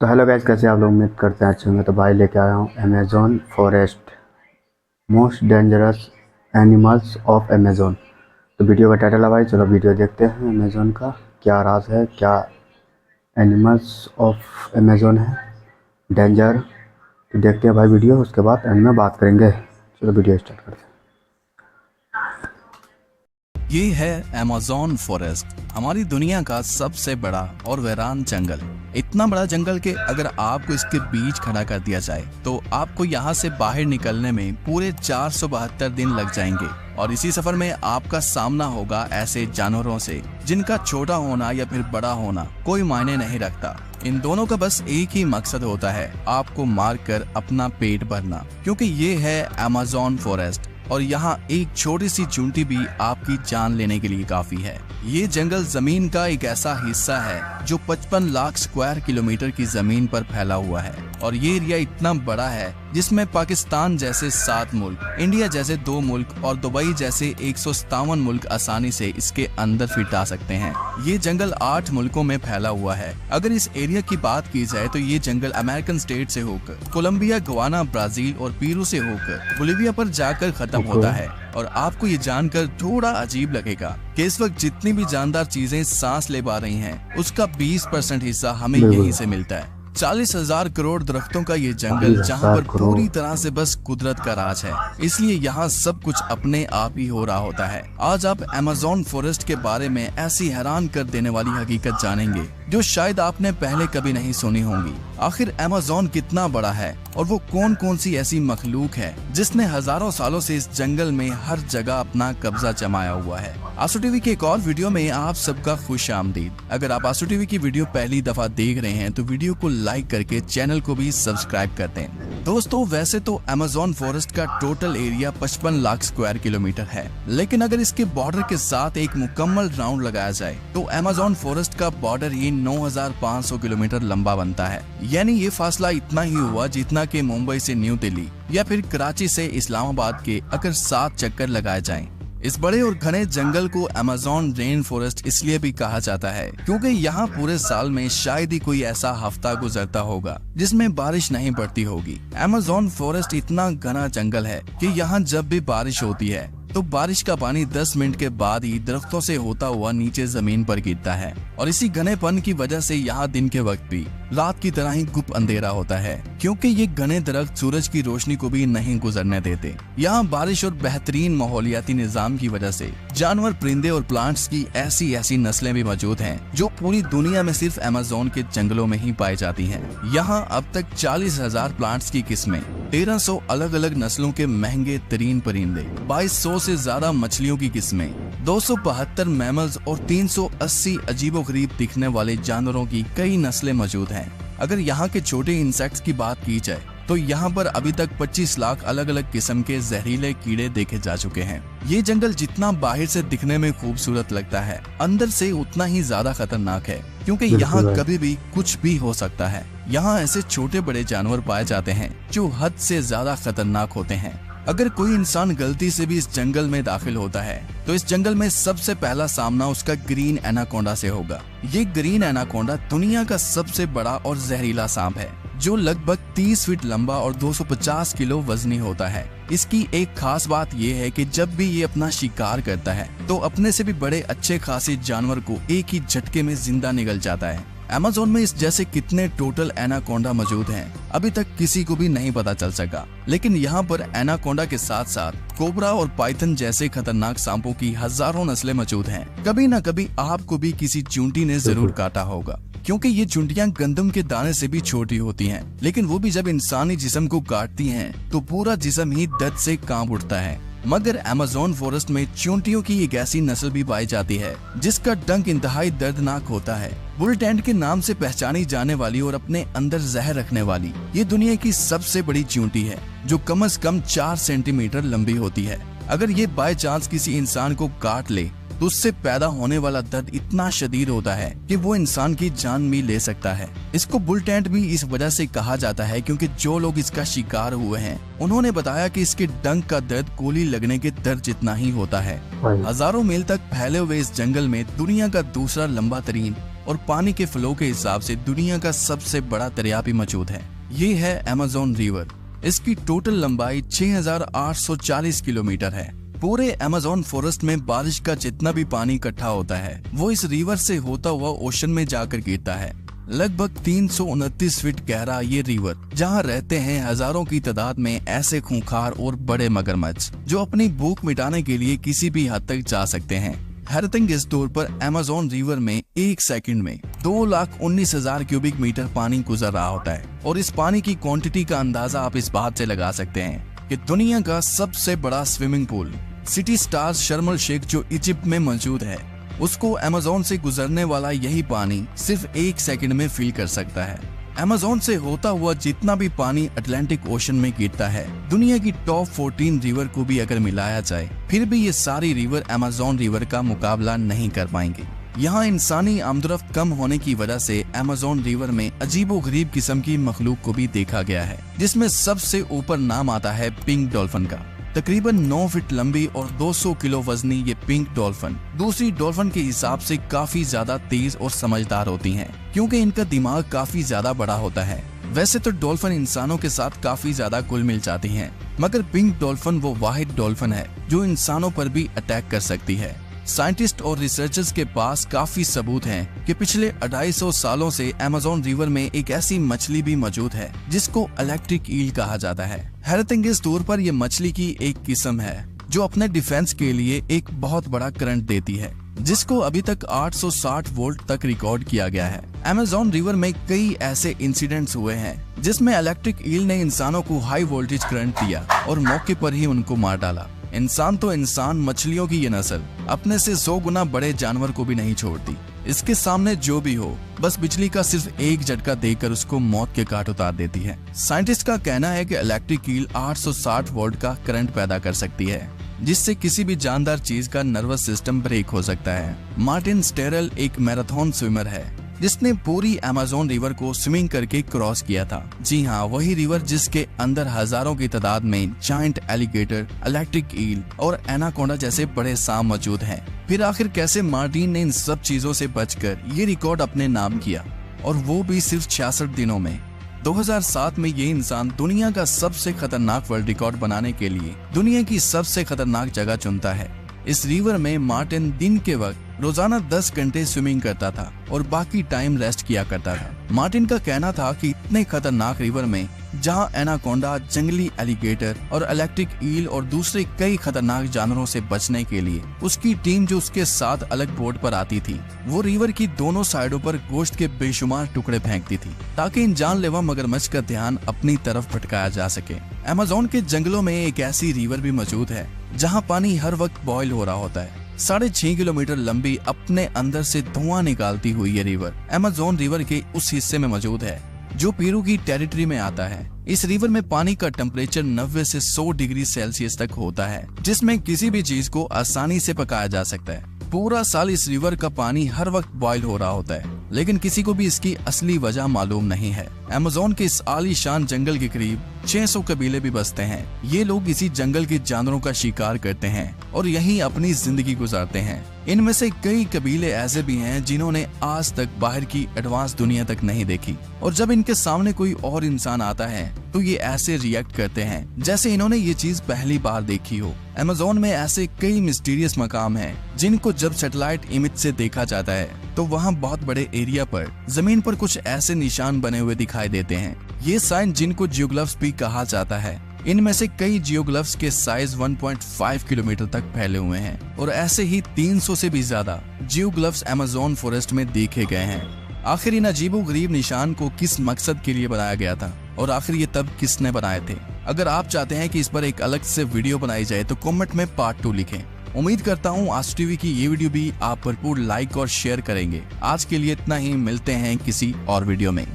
तो hello guys, कैसे आप लोग? उम्मीद करते हैं अच्छे होंगे। तो भाई लेके आया हूँ Amazon forest most dangerous animals of Amazon. तो वीडियो का टाइटल है भाई, चलो वीडियो देखते हैं। अमेज़न का क्या राज है, क्या एनिमल्स ऑफ अमेज़न है डेंजर। तो देखते हैं भाई वीडियो, उसके बाद एंड में बात करेंगे। चलो वीडियो स्टार्ट करते हैं। ये है अमेज़न फॉरेस्ट, हमारी दुनिया का सबसे बड़ा और वीरान जंगल। इतना बड़ा जंगल कि अगर आपको इसके बीच खड़ा कर दिया जाए तो आपको यहाँ से बाहर निकलने में पूरे 472 दिन लग जाएंगे। और इसी सफर में आपका सामना होगा ऐसे जानवरों से जिनका छोटा होना या फिर बड़ा होना कोई मायने नहीं रखता। इन दोनों का बस एक ही मकसद होता है, आपको मारकर अपना पेट भरना, क्योंकि ये है अमेज़न फॉरेस्ट और यहाँ एक छोटी सी चूंटी भी आपकी जान लेने के लिए काफी है। ये जंगल जमीन का एक ऐसा हिस्सा है जो 55 लाख स्क्वायर किलोमीटर की जमीन पर फैला हुआ है और ये एरिया इतना बड़ा है जिसमें पाकिस्तान जैसे 7 मुल्क, इंडिया जैसे 2 मुल्क और दुबई जैसे 157 मुल्क आसानी से इसके अंदर फिट आ सकते हैं। ये जंगल 8 मुल्कों में फैला हुआ है। अगर इस एरिया की बात की जाए तो ये जंगल अमेरिकन स्टेट से होकर कोलंबिया, गवाना, ब्राजील और पेरू से होकर बोलिविया पर जाकर खत्म होता है। और आपको ये जानकर थोड़ा अजीब लगेगा कि इस वक्त जितनी भी जानदार चीजें सांस ले पा रही हैं, उसका 20% हिस्सा हमें यहीं से मिलता है। 40,000 करोड़ दरख्तों का ये जंगल जहाँ पर पूरी तरह से बस कुदरत का राज है, इसलिए यहाँ सब कुछ अपने आप ही हो रहा होता है। आज आप अमेज़न फॉरेस्ट के बारे में ऐसी हैरान कर देने वाली हकीकत जानेंगे जो शायद आपने पहले कभी नहीं सुनी होंगी। आखिर अमेज़न कितना बड़ा है और वो कौन कौन सी ऐसी मखलूक है जिसने हजारों सालों से इस जंगल में हर जगह अपना कब्जा जमाया हुआ है। आसू टीवी के एक और वीडियो में आप सबका खुश आमदीद। अगर आप आसू टीवी की वीडियो पहली दफा देख रहे हैं तो वीडियो को लाइक करके चैनल को भी सब्सक्राइब कर दें। दोस्तों, वैसे तो अमेज़न फॉरेस्ट का total area 55 lakh square kilometre है, लेकिन अगर इसके बॉर्डर के साथ एक मुकम्मल राउंड लगाया जाए तो अमेज़न फॉरेस्ट का बॉर्डर ही 9,500 किलोमीटर लंबा बनता है। यानी ये फासला इतना ही हुआ जितना कि मुंबई से न्यू दिल्ली या फिर कराची से इस्लामाबाद के अगर 7 चक्कर लगाए जाएं। इस बड़े और घने जंगल को अमेज़न रेन फॉरेस्ट इसलिए भी कहा जाता है क्योंकि यहाँ पूरे साल में शायद ही कोई ऐसा हफ्ता गुजरता होगा जिसमें बारिश नहीं पड़ती होगी। अमेज़न फॉरेस्ट इतना घना जंगल है कि यहाँ जब भी बारिश होती है तो बारिश का पानी 10 मिनट के बाद ही दरख्तों से होता हुआ नीचे जमीन पर गिरता है और इसी घनेपन की वजह से यहाँ दिन के वक्त भी रात की तरह ही गुप अंधेरा होता है, क्योंकि ये घने दरख्त सूरज की रोशनी को भी नहीं गुजरने देते। यहाँ बारिश और बेहतरीन माहौलियाती निजाम की वजह से जानवर, परिंदे और प्लांट्स की ऐसी ऐसी नस्लें भी मौजूद हैं जो पूरी दुनिया में सिर्फ अमेज़न के जंगलों में ही पाई जाती हैं। यहाँ अब तक 40,000 प्लांट्स की किस्में, 1300 अलग अलग नस्लों के महंगे तरीन परिंदे, 2200 से ज्यादा मछलियों की किस्में, 272 मैमल्स और 380 अजीबोगरीब दिखने वाले जानवरों की कई नस्लें मौजूद हैं। अगर यहाँ के छोटे इंसेक्ट्स की बात की जाए तो यहाँ पर अभी तक 25 लाख अलग अलग किस्म के जहरीले कीड़े देखे जा चुके हैं। ये जंगल जितना बाहर से दिखने में खूबसूरत लगता है, अंदर से उतना ही ज्यादा खतरनाक है, क्योंकि यहाँ कभी भी कुछ भी हो सकता है। यहाँ ऐसे छोटे बड़े जानवर पाए जाते हैं जो हद से ज्यादा खतरनाक होते हैं। अगर कोई इंसान गलती से भी इस जंगल में दाखिल होता है तो इस जंगल में सबसे पहला सामना उसका ग्रीन एनाकोंडा से होगा। ये ग्रीन एनाकोंडा दुनिया का सबसे बड़ा और जहरीला सांप है जो लगभग 30 फीट लंबा और 250 किलो वजनी होता है। इसकी एक खास बात यह है कि जब भी ये अपना शिकार करता है तो अपने से भी बड़े अच्छे खासे जानवर को एक ही झटके में जिंदा निगल जाता है। अमेज़न में इस जैसे कितने टोटल एनाकोंडा मौजूद हैं अभी तक किसी को भी नहीं पता चल सका, लेकिन यहाँ पर एनाकोंडा के साथ साथ कोबरा और पाइथन जैसे खतरनाक सांपों की हजारों नस्लें मौजूद हैं। कभी न कभी आपको भी किसी चूंटी ने जरूर काटा होगा, क्योंकि ये चूंटियां गंदम के दाने से भी छोटी होती हैं, लेकिन वो भी जब इंसानी जिस्म को काटती हैं तो पूरा जिस्म ही दर्द से कांप उठता है। मगर अमेज़न फॉरेस्ट में चूंटियों की एक ऐसी नस्ल भी पाई जाती है जिसका डंक इंतहाई दर्दनाक होता है। बुल टेंट के नाम से पहचानी जाने वाली और अपने अंदर जहर रखने वाली ये दुनिया की सबसे बड़ी चूंटी है जो कम से कम 4 सेंटीमीटर लंबी होती है। अगर ये बाय चांस किसी इंसान को काट ले तो उससे पैदा होने वाला दर्द इतना शदीद होता है कि वो इंसान की जान भी ले सकता है। इसको बुल टेंट भी इस वजह से कहा जाता है क्योंकि जो लोग इसका शिकार हुए हैं उन्होंने बताया कि इसके डंक का दर्द गोली लगने के दर्द जितना ही होता है। हजारों मील तक फैले हुए इस जंगल में दुनिया का दूसरा लंबा तरीन और पानी के फ्लो के हिसाब से दुनिया का सबसे बड़ा दरिया भी मौजूद है। ये है अमेज़न रिवर। इसकी टोटल लंबाई 6840 किलोमीटर है। पूरे अमेज़न फॉरेस्ट में बारिश का जितना भी पानी इकट्ठा होता है वो इस रिवर से होता हुआ ओशन में जाकर गिरता है। लगभग 329 फीट गहरा ये रिवर, जहाँ रहते हैं हजारों की तादाद में ऐसे खूंखार और बड़े मगरमच्छ जो अपनी भूख मिटाने के लिए किसी भी हद तक जा सकते हैं। हैरतिंग इस तौर पर अमेज़न रिवर में एक सेकंड में 2,19,000 क्यूबिक मीटर पानी गुजर रहा होता है। और इस पानी की क्वांटिटी का अंदाजा आप इस बात से लगा सकते हैं कि दुनिया का सबसे बड़ा स्विमिंग पूल सिटी स्टार्स शर्म एल शेख जो इजिप्ट में मौजूद है, उसको अमेज़न से गुजरने वाला यही पानी सिर्फ एक सेकंड में फिल कर सकता है। अमेज़न से होता हुआ जितना भी पानी अटलांटिक ओशन में गिरता है, दुनिया की टॉप 14 रिवर को भी अगर मिलाया जाए फिर भी ये सारी रिवर अमेज़न रिवर का मुकाबला नहीं कर पाएंगे। यहाँ इंसानी आमदरफ्त कम होने की वजह से अमेज़न रिवर में अजीबोगरीब किस्म की मखलूक को भी देखा गया है, जिसमें सबसे ऊपर नाम आता है पिंक डॉल्फिन का। तकरीबन 9 फीट लंबी और 200 किलो वजनी ये पिंक डॉल्फिन दूसरी डॉल्फिन के हिसाब से काफी ज्यादा तेज और समझदार होती हैं, क्योंकि इनका दिमाग काफी ज्यादा बड़ा होता है। वैसे तो डॉल्फिन इंसानों के साथ काफी ज्यादा घुल मिल जाती हैं, मगर पिंक डॉल्फिन वो वाहिद डॉल्फिन है जो इंसानों पर भी अटैक कर सकती है। साइंटिस्ट और रिसर्चर्स के पास काफी सबूत हैं कि पिछले 250 सालों से अमेज़न रिवर में एक ऐसी मछली भी मौजूद है जिसको इलेक्ट्रिक ईल कहा जाता है। हैरतिंग इस तौर पर यह मछली की एक किस्म है जो अपने डिफेंस के लिए एक बहुत बड़ा करंट देती है, जिसको अभी तक 860 वोल्ट तक रिकॉर्ड किया गया है। अमेज़न रिवर में कई ऐसे इंसिडेंट्स हुए हैं जिसमें इलेक्ट्रिक ईल ने इंसानों को हाई वोल्टेज करंट दिया और मौके पर ही उनको मार डाला। इंसान तो इंसान, मछलियों की ये नस्ल अपने से 100 गुना बड़े जानवर को भी नहीं छोड़ती। इसके सामने जो भी हो, बस बिजली का सिर्फ एक झटका देकर उसको मौत के घाट उतार देती है। साइंटिस्ट का कहना है कि इलेक्ट्रिक ईल 860 वोल्ट का करंट पैदा कर सकती है, जिससे किसी भी जानदार चीज का नर्वस सिस्टम ब्रेक हो सकता है। मार्टिन स्टेरल एक मैराथन स्विमर है जिसने पूरी अमेज़न रिवर को स्विमिंग करके क्रॉस किया था। जी हाँ, वही रिवर जिसके अंदर हजारों की तादाद में जायंट एलिगेटर, इलेक्ट्रिक ईल और एनाकोंडा जैसे बड़े सांप मौजूद हैं। फिर आखिर कैसे मार्टिन ने इन सब चीजों से बचकर ये रिकॉर्ड अपने नाम किया, और वो भी सिर्फ 66 दिनों में। 2007 में ये इंसान दुनिया का सबसे खतरनाक वर्ल्ड रिकॉर्ड बनाने के लिए दुनिया की सबसे खतरनाक जगह चुनता है। इस रिवर में मार्टिन दिन के वक्त रोजाना 10 घंटे स्विमिंग करता था और बाकी टाइम रेस्ट किया करता था। मार्टिन का कहना था कि इतने खतरनाक रिवर में जहां एनाकोंडा, जंगली एलिगेटर और इलेक्ट्रिक ईल और दूसरे कई खतरनाक जानवरों से बचने के लिए उसकी टीम जो उसके साथ अलग बोट पर आती थी, वो रिवर की दोनों साइडों पर गोश्त के बेशुमार टुकड़े फेंकती थी ताकि इन जानलेवा मगरमच्छ का ध्यान अपनी तरफ भटकाया जा सके। अमेज़न के जंगलों में एक ऐसी रिवर भी मौजूद है जहाँ पानी हर वक्त बॉयल हो रहा होता है। 6.5 किलोमीटर लंबी, अपने अंदर से धुआं निकालती हुई ये रिवर अमेज़न रिवर के उस हिस्से में मौजूद है जो पेरू की टेरिटरी में आता है। इस रिवर में पानी का टेम्परेचर 90 से 100 डिग्री सेल्सियस तक होता है, जिसमें किसी भी चीज को आसानी से पकाया जा सकता है। पूरा साल इस रिवर का पानी हर वक्त बॉयल हो रहा होता है, लेकिन किसी को भी इसकी असली वजह मालूम नहीं है। अमेज़न के इस आलीशान जंगल के करीब 600 कबीले भी बसते हैं। ये लोग इसी जंगल के जानवरों का शिकार करते हैं और यहीं अपनी जिंदगी गुजारते हैं। इनमें से कई कबीले ऐसे भी हैं जिन्होंने आज तक बाहर की एडवांस दुनिया तक नहीं देखी, और जब इनके सामने कोई और इंसान आता है तो ये ऐसे रिएक्ट करते हैं जैसे इन्होंने ये चीज पहली बार देखी हो। अमेज़न में ऐसे कई मिस्टीरियस मकाम हैं जिनको जब सैटेलाइट इमेज से देखा जाता है तो वहाँ बहुत बड़े एरिया पर जमीन पर कुछ ऐसे निशान बने हुए दिखाई देते हैं। ये साइन जिनको जियोग्लिफ्स भी कहा जाता है। इनमें से कई जियोग्लिफ्स के साइज 1.5 किलोमीटर तक फैले हुए हैं और ऐसे ही 300 से भी ज्यादा जियोग्लिफ्स अमेज़न फॉरेस्ट में देखे गए हैं। आखिर इन अजीबोगरीब निशान को किस मकसद के लिए बनाया गया था और आखिर ये तब किसने बनाए थे? अगर आप चाहते हैं कि इस पर एक अलग से वीडियो बनाई जाए तो कमेंट में पार्ट 2 लिखें। उम्मीद करता हूँ आज टीवी की ये वीडियो भी आप भरपूर लाइक और शेयर करेंगे। आज के लिए इतना ही, मिलते हैं किसी और वीडियो में।